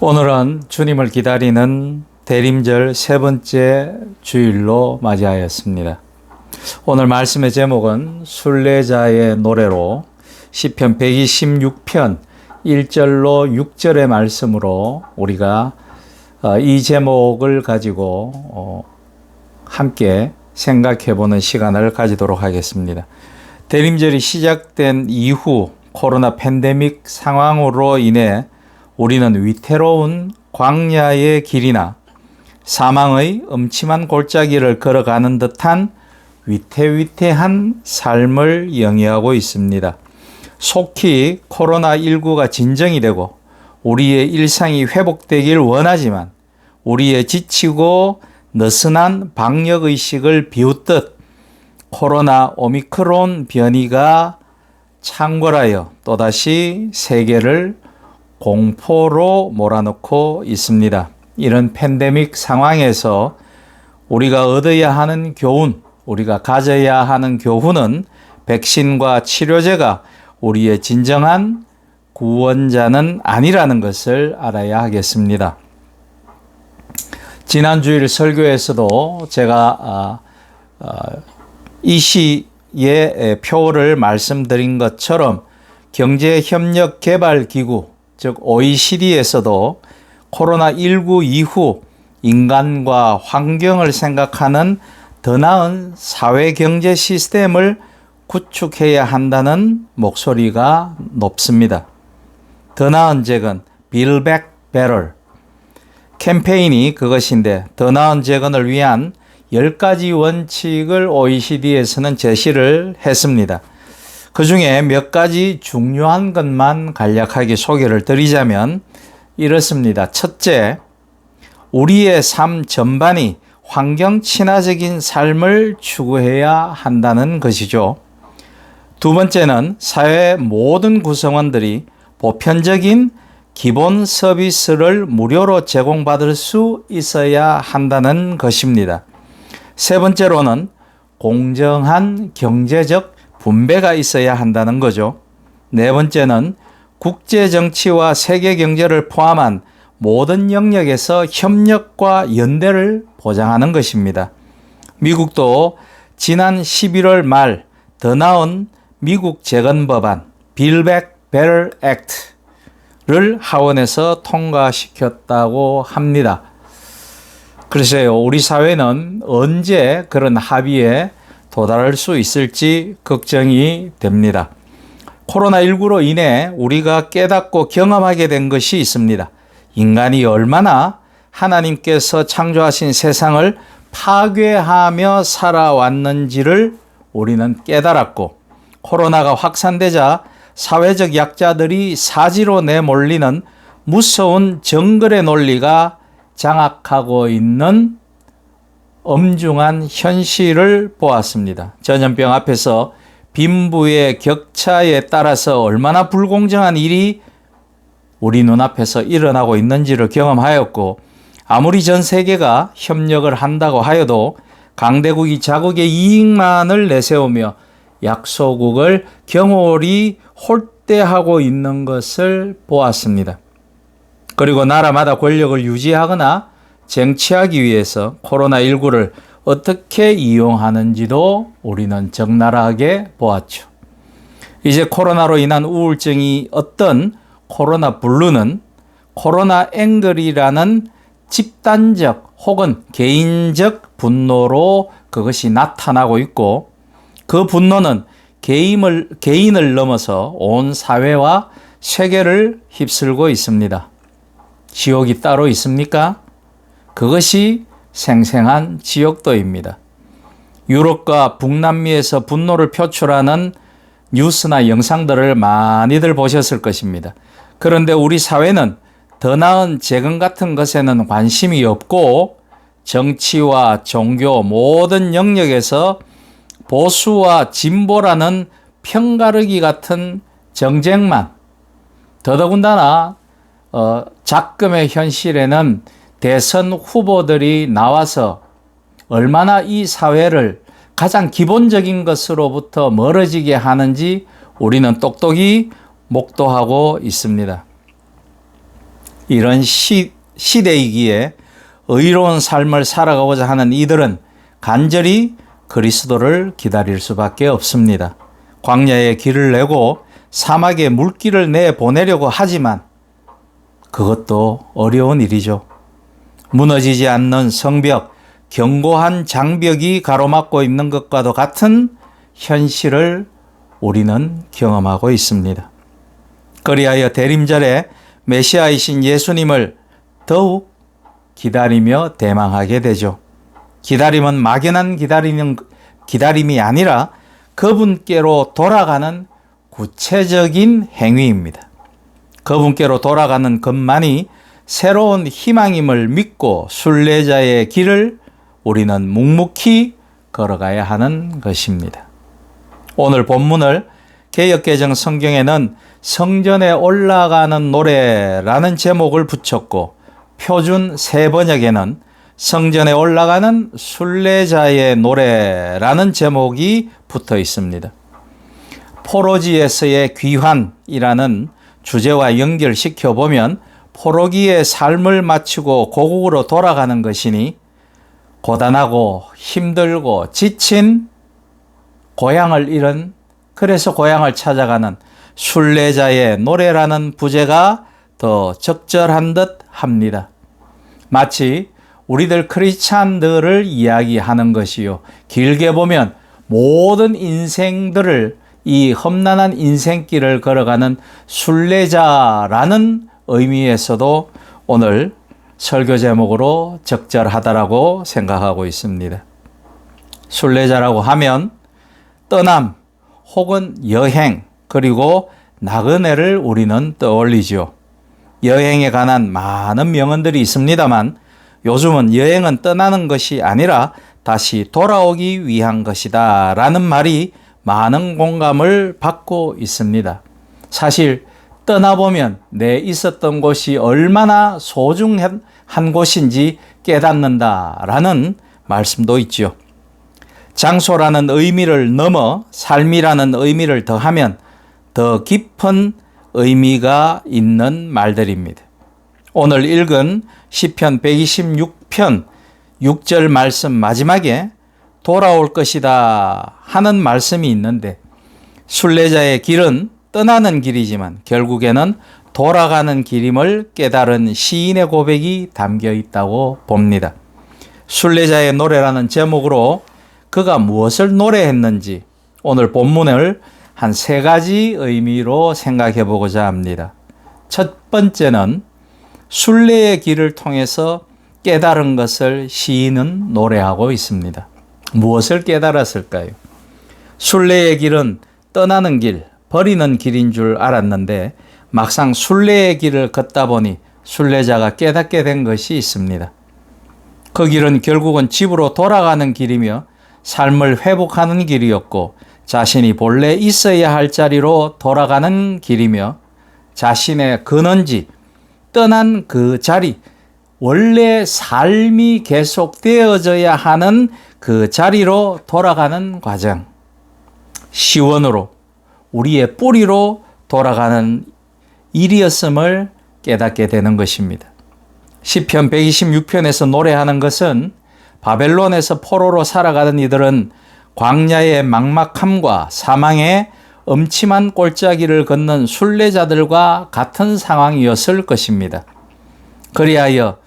오늘은 주님을 기다리는 대림절 세 번째 주일로 맞이하였습니다. 오늘 말씀의 제목은 순례자의 노래로 시편 126편 1절로 6절의 말씀으로 우리가 이 제목을 가지고 함께 생각해보는 시간을 가지도록 하겠습니다. 대림절이 시작된 이후 코로나 팬데믹 상황으로 인해 우리는 위태로운 광야의 길이나 사망의 음침한 골짜기를 걸어가는 듯한 위태위태한 삶을 영위하고 있습니다. 속히 코로나19가 진정이 되고 우리의 일상이 회복되길 원하지만 우리의 지치고 느슨한 방역의식을 비웃듯 코로나 오미크론 변이가 창궐하여 또다시 세계를 공포로 몰아넣고 있습니다. 이런 팬데믹 상황에서 우리가 얻어야 하는 교훈, 우리가 가져야 하는 교훈은 백신과 치료제가 우리의 진정한 구원자는 아니라는 것을 알아야 하겠습니다. 지난 주일 설교에서도 제가 이 시의 표를 말씀드린 것처럼 경제협력개발기구 즉 OECD에서도 코로나19 이후 인간과 환경을 생각하는 더 나은 사회경제 시스템을 구축해야 한다는 목소리가 높습니다. 더 나은 재건, Build Back Better 캠페인이 그것인데 더 나은 재건을 위한 10가지 원칙을 OECD에서는 제시를 했습니다. 그 중에 몇 가지 중요한 것만 간략하게 소개를 드리자면 이렇습니다. 첫째, 우리의 삶 전반이 환경 친화적인 삶을 추구해야 한다는 것이죠. 두 번째는 사회 모든 구성원들이 보편적인 기본 서비스를 무료로 제공받을 수 있어야 한다는 것입니다. 세 번째로는 공정한 경제적 분배가 있어야 한다는 거죠. 네 번째는 국제 정치와 세계 경제를 포함한 모든 영역에서 협력과 연대를 보장하는 것입니다. 미국도 지난 11월 말 더 나은 미국 재건 법안 Build Back Better Act를 하원에서 통과시켰다고 합니다. 글쎄요, 우리 사회는 언제 그런 합의에 도달할 수 있을지 걱정이 됩니다. 코로나19로 인해 우리가 깨닫고 경험하게 된 것이 있습니다. 인간이 얼마나 하나님께서 창조하신 세상을 파괴하며 살아왔는지를 우리는 깨달았고, 코로나가 확산되자 사회적 약자들이 사지로 내몰리는 무서운 정글의 논리가 장악하고 있는 엄중한 현실을 보았습니다. 전염병 앞에서 빈부의 격차에 따라서 얼마나 불공정한 일이 우리 눈앞에서 일어나고 있는지를 경험하였고, 아무리 전 세계가 협력을 한다고 하여도 강대국이 자국의 이익만을 내세우며 약소국을 경홀히 홀대하고 있는 것을 보았습니다. 그리고 나라마다 권력을 유지하거나 쟁취하기 위해서 코로나19를 어떻게 이용하는지도 우리는 적나라하게 보았죠. 이제 코로나로 인한 우울증이 어떤 코로나 블루는 코로나 앵글이라는 집단적 혹은 개인적 분노로 그것이 나타나고 있고, 그 분노는 개인을 넘어서 온 사회와 세계를 휩쓸고 있습니다. 지옥이 따로 있습니까? 그것이 생생한 지옥도입니다. 유럽과 북남미에서 분노를 표출하는 뉴스나 영상들을 많이들 보셨을 것입니다. 그런데 우리 사회는 더 나은 재건 같은 것에는 관심이 없고 정치와 종교 모든 영역에서 보수와 진보라는 편가르기 같은 정쟁만, 더더군다나 작금의 현실에는 대선 후보들이 나와서 얼마나 이 사회를 가장 기본적인 것으로부터 멀어지게 하는지 우리는 똑똑히 목도하고 있습니다. 이런 시대이기에 의로운 삶을 살아가고자 하는 이들은 간절히 그리스도를 기다릴 수밖에 없습니다. 광야에 길을 내고 사막에 물길을 내보내려고 하지만 그것도 어려운 일이죠. 무너지지 않는 성벽, 견고한 장벽이 가로막고 있는 것과도 같은 현실을 우리는 경험하고 있습니다. 그리하여 대림절에 메시아이신 예수님을 더욱 기다리며 대망하게 되죠. 기다림은 막연한 기다림이 아니라 그분께로 돌아가는 구체적인 행위입니다. 그분께로 돌아가는 것만이 새로운 희망임을 믿고 순례자의 길을 우리는 묵묵히 걸어가야 하는 것입니다. 오늘 본문을 개역개정 성경에는 성전에 올라가는 노래라는 제목을 붙였고 표준 새번역에는 성전에 올라가는 순례자의 노래라는 제목이 붙어 있습니다. 포로지에서의 귀환이라는 주제와 연결시켜 보면 포로기의 삶을 마치고 고국으로 돌아가는 것이니 고단하고 힘들고 지친 고향을 잃은, 그래서 고향을 찾아가는 순례자의 노래라는 부제가 더 적절한 듯 합니다. 마치 우리들 크리스찬들을 이야기하는 것이요, 길게 보면 모든 인생들을, 이 험난한 인생길을 걸어가는 순례자라는 의미에서도 오늘 설교 제목으로 적절하다라고 생각하고 있습니다. 순례자라고 하면 떠남 혹은 여행 그리고 나그네를 우리는 떠올리죠. 여행에 관한 많은 명언들이 있습니다만 요즘은 여행은 떠나는 것이 아니라 다시 돌아오기 위한 것이다 라는 말이 많은 공감을 받고 있습니다. 사실 떠나보면 내 있었던 곳이 얼마나 소중한 곳인지 깨닫는다라는 말씀도 있죠. 장소라는 의미를 넘어 삶이라는 의미를 더하면 더 깊은 의미가 있는 말들입니다. 오늘 읽은 시편 126편 6절 말씀 마지막에 돌아올 것이다 하는 말씀이 있는데, 순례자의 길은 떠나는 길이지만 결국에는 돌아가는 길임을 깨달은 시인의 고백이 담겨 있다고 봅니다. 순례자의 노래라는 제목으로 그가 무엇을 노래했는지 오늘 본문을 한 3가지 의미로 생각해 보고자 합니다. 첫 번째는 순례의 길을 통해서 깨달은 것을 시인은 노래하고 있습니다. 무엇을 깨달았을까요? 순례의 길은 떠나는 길, 버리는 길인 줄 알았는데 막상 순례의 길을 걷다 보니 순례자가 깨닫게 된 것이 있습니다. 그 길은 결국은 집으로 돌아가는 길이며 삶을 회복하는 길이었고 자신이 본래 있어야 할 자리로 돌아가는 길이며 자신의 근원지, 떠난 그 자리, 원래 삶이 계속되어져야 하는 그 자리로 돌아가는 과정, 시원으로 우리의 뿌리로 돌아가는 일이었음을 깨닫게 되는 것입니다. 시편 126편에서 노래하는 것은 바벨론에서 포로로 살아가던 이들은 광야의 막막함과 사망의 엄침한 골짜기를 걷는 순례자들과 같은 상황이었을 것입니다. 그리하여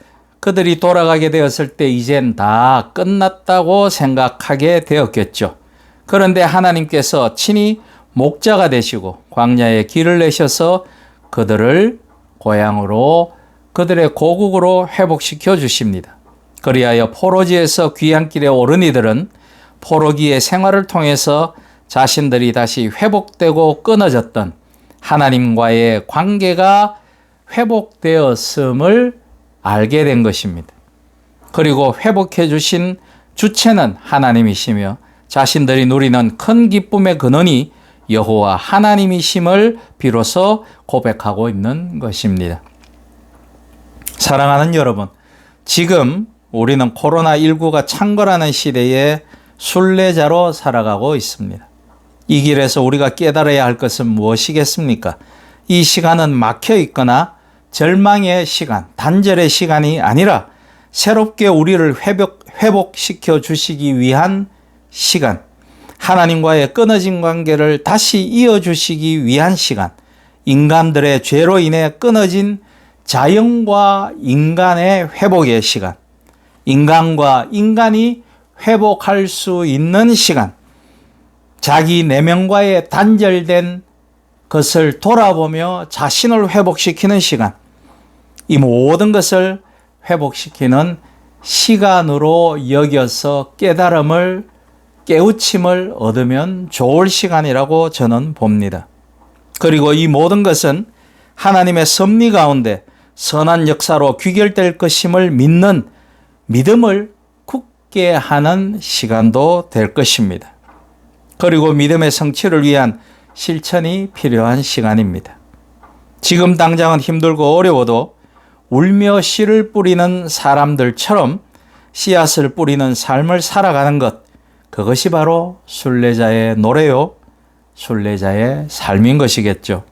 그들이 돌아가게 되었을 때 이젠 다 끝났다고 생각하게 되었겠죠. 그런데 하나님께서 친히 목자가 되시고 광야에 길을 내셔서 그들을 고향으로, 그들의 고국으로 회복시켜 주십니다. 그리하여 포로지에서 귀향길에 오른 이들은 포로기의 생활을 통해서 자신들이 다시 회복되고 끊어졌던 하나님과의 관계가 회복되었음을 알게 된 것입니다. 그리고 회복해 주신 주체는 하나님이시며 자신들이 누리는 큰 기쁨의 근원이 여호와 하나님이심을 비로소 고백하고 있는 것입니다. 사랑하는 여러분, 지금 우리는 코로나19가 창궐하는 시대에 순례자로 살아가고 있습니다. 이 길에서 우리가 깨달아야 할 것은 무엇이겠습니까? 이 시간은 막혀 있거나 절망의 시간, 단절의 시간이 아니라 새롭게 우리를 회복시켜 주시기 위한 시간, 하나님과의 끊어진 관계를 다시 이어주시기 위한 시간, 인간들의 죄로 인해 끊어진 자연과 인간의 회복의 시간, 인간과 인간이 회복할 수 있는 시간, 자기 내면과의 단절된 것을 돌아보며 자신을 회복시키는 시간, 이 모든 것을 회복시키는 시간으로 여겨서 깨우침을 얻으면 좋을 시간이라고 저는 봅니다. 그리고 이 모든 것은 하나님의 섭리 가운데 선한 역사로 귀결될 것임을 믿는 믿음을 굳게 하는 시간도 될 것입니다. 그리고 믿음의 성취를 위한 실천이 필요한 시간입니다. 지금 당장은 힘들고 어려워도 울며 씨를 뿌리는 사람들처럼 씨앗을 뿌리는 삶을 살아가는 것, 그것이 바로 순례자의 노래요, 순례자의 삶인 것이겠죠.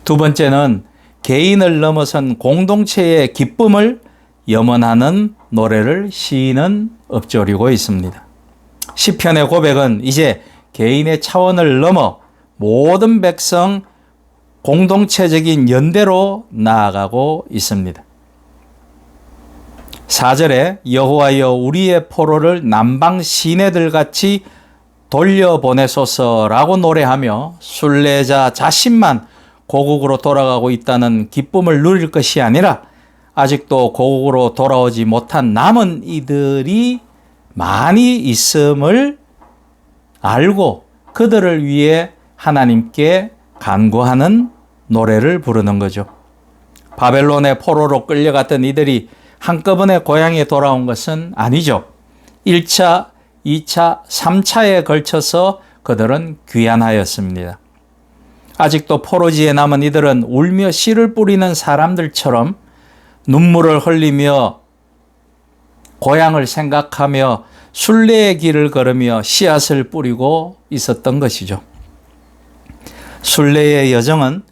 두 번째는 개인을 넘어선 공동체의 기쁨을 염원하는 노래를 시인은 읊조리고 있습니다. 시편의 고백은 이제 개인의 차원을 넘어 모든 백성 공동체적인 연대로 나아가고 있습니다. 4절에 여호와여 우리의 포로를 남방 시내들같이 돌려보내소서라고 노래하며 순례자 자신만 고국으로 돌아가고 있다는 기쁨을 누릴 것이 아니라 아직도 고국으로 돌아오지 못한 남은 이들이 많이 있음을 알고 그들을 위해 하나님께 간구하는 노래를 부르는 거죠. 바벨론의 포로로 끌려갔던 이들이 한꺼번에 고향에 돌아온 것은 아니죠. 1차, 2차, 3차에 걸쳐서 그들은 귀환하였습니다. 아직도 포로지에 남은 이들은 울며 씨를 뿌리는 사람들처럼 눈물을 흘리며 고향을 생각하며 순례의 길을 걸으며 씨앗을 뿌리고 있었던 것이죠. 순례의 여정은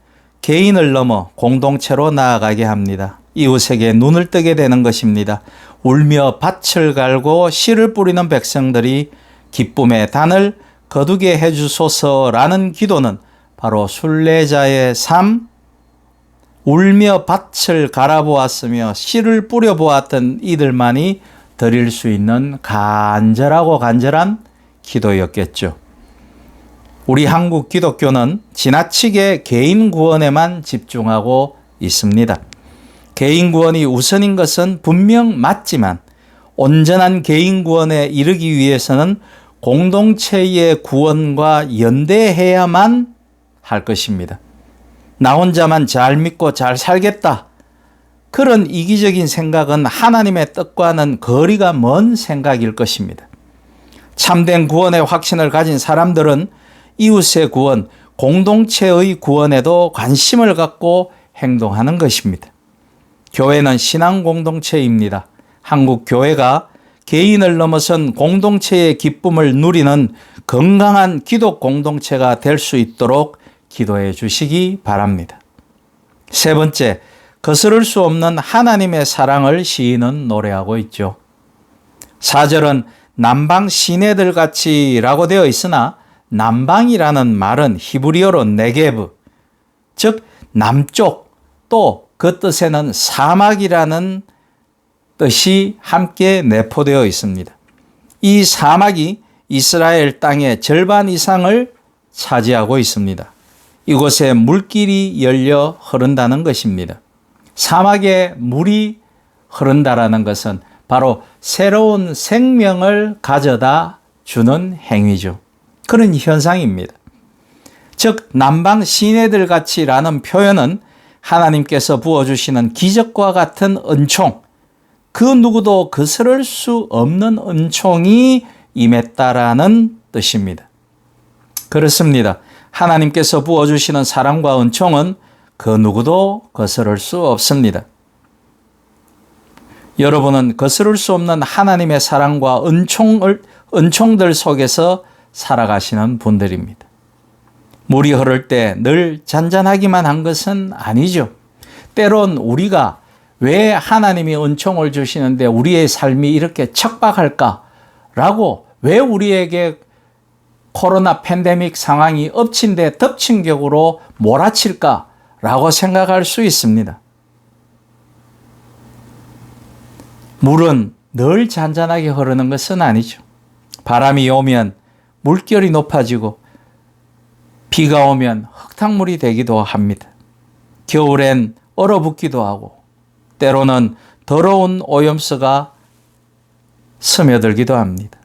개인을 넘어 공동체로 나아가게 합니다. 이웃에게 눈을 뜨게 되는 것입니다. 울며 밭을 갈고 씨를 뿌리는 백성들이 기쁨의 단을 거두게 해주소서라는 기도는 바로 순례자의 삶, 울며 밭을 갈아보았으며 씨를 뿌려보았던 이들만이 드릴 수 있는 간절한 기도였겠죠. 우리 한국 기독교는 지나치게 개인 구원에만 집중하고 있습니다. 개인 구원이 우선인 것은 분명 맞지만 온전한 개인 구원에 이르기 위해서는 공동체의 구원과 연대해야만 할 것입니다. 나 혼자만 잘 믿고 잘 살겠다. 그런 이기적인 생각은 하나님의 뜻과는 거리가 먼 생각일 것입니다. 참된 구원의 확신을 가진 사람들은 이웃의 구원, 공동체의 구원에도 관심을 갖고 행동하는 것입니다. 교회는 신앙 공동체입니다. 한국 교회가 개인을 넘어선 공동체의 기쁨을 누리는 건강한 기독 공동체가 될 수 있도록 기도해 주시기 바랍니다. 세 번째, 거스를 수 없는 하나님의 사랑을 시인은 노래하고 있죠. 4절은 남방 시내들 같이라고 되어 있으나 남방이라는 말은 히브리어로 네게브, 즉 남쪽, 또 그 뜻에는 사막이라는 뜻이 함께 내포되어 있습니다. 이 사막이 이스라엘 땅의 절반 이상을 차지하고 있습니다. 이곳에 물길이 열려 흐른다는 것입니다. 사막에 물이 흐른다라는 것은 바로 새로운 생명을 가져다 주는 행위죠. 그런 현상입니다. 즉 남방 시내들 같이라는 표현은 하나님께서 부어주시는 기적과 같은 은총, 그 누구도 거스를 수 없는 은총이 임했다라는 뜻입니다. 그렇습니다. 하나님께서 부어주시는 사랑과 은총은 그 누구도 거스를 수 없습니다. 여러분은 거스를 수 없는 하나님의 사랑과 은총들 속에서 살아가시는 분들입니다. 물이 흐를 때 늘 잔잔하기만 한 것은 아니죠. 때론 우리가 왜 하나님이 은총을 주시는데 우리의 삶이 이렇게 척박할까라고, 왜 우리에게 코로나 팬데믹 상황이 엎친 데 덮친 격으로 몰아칠까라고 생각할 수 있습니다. 물은 늘 잔잔하게 흐르는 것은 아니죠. 바람이 오면 물결이 높아지고 비가 오면 흙탕물이 되기도 합니다. 겨울엔 얼어붙기도 하고 때로는 더러운 오염수가 스며들기도 합니다.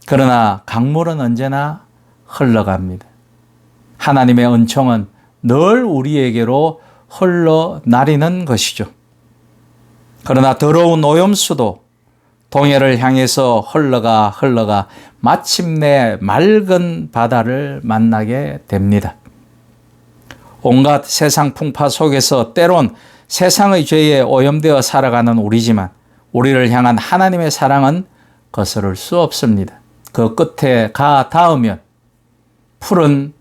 그러나 강물은 언제나 흘러갑니다. 하나님의 은총은 늘 우리에게로 흘러나리는 것이죠. 그러나 더러운 오염수도 동해를 향해서 흘러가 마침내 맑은 바다를 만나게 됩니다. 온갖 세상 풍파 속에서 때론 세상의 죄에 오염되어 살아가는 우리지만 우리를 향한 하나님의 사랑은 거스를 수 없습니다. 그 끝에 가 닿으면 푸른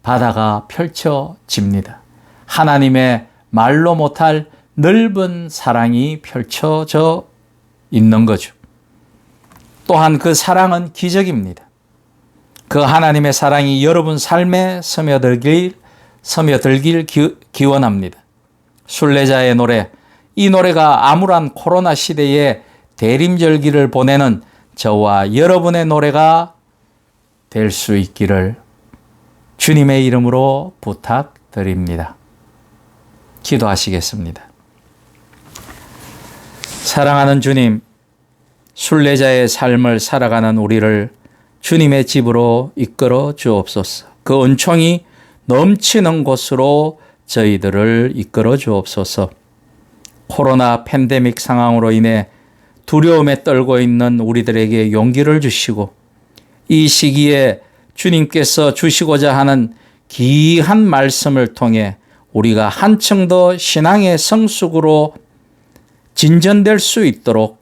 바다가 펼쳐집니다. 하나님의 말로 못할 넓은 사랑이 펼쳐져 있는 거죠. 또한 그 사랑은 기적입니다. 그 하나님의 사랑이 여러분 삶에 스며들길 기원합니다. 순례자의 노래, 이 노래가 암울한 코로나 시대에 대림절기를 보내는 저와 여러분의 노래가 될 수 있기를 주님의 이름으로 부탁드립니다. 기도하시겠습니다. 사랑하는 주님, 순례자의 삶을 살아가는 우리를 주님의 집으로 이끌어 주옵소서. 그 은총이 넘치는 곳으로 저희들을 이끌어 주옵소서. 코로나 팬데믹 상황으로 인해 두려움에 떨고 있는 우리들에게 용기를 주시고 이 시기에 주님께서 주시고자 하는 귀한 말씀을 통해 우리가 한층 더 신앙의 성숙으로 진전될 수 있도록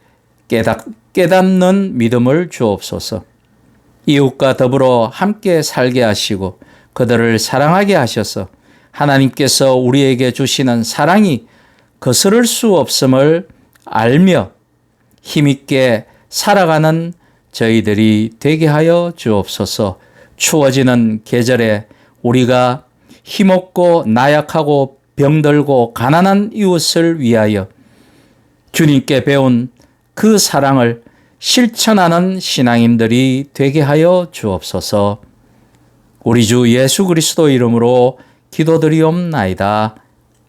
깨닫는 믿음을 주옵소서. 이웃과 더불어 함께 살게 하시고 그들을 사랑하게 하셔서 하나님께서 우리에게 주시는 사랑이 거스를 수 없음을 알며 힘있게 살아가는 저희들이 되게 하여 주옵소서. 추워지는 계절에 우리가 힘없고 나약하고 병들고 가난한 이웃을 위하여 주님께 배운 그 사랑을 실천하는 신앙인들이 되게 하여 주옵소서. 우리 주 예수 그리스도 이름으로 기도드리옵나이다.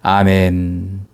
아멘.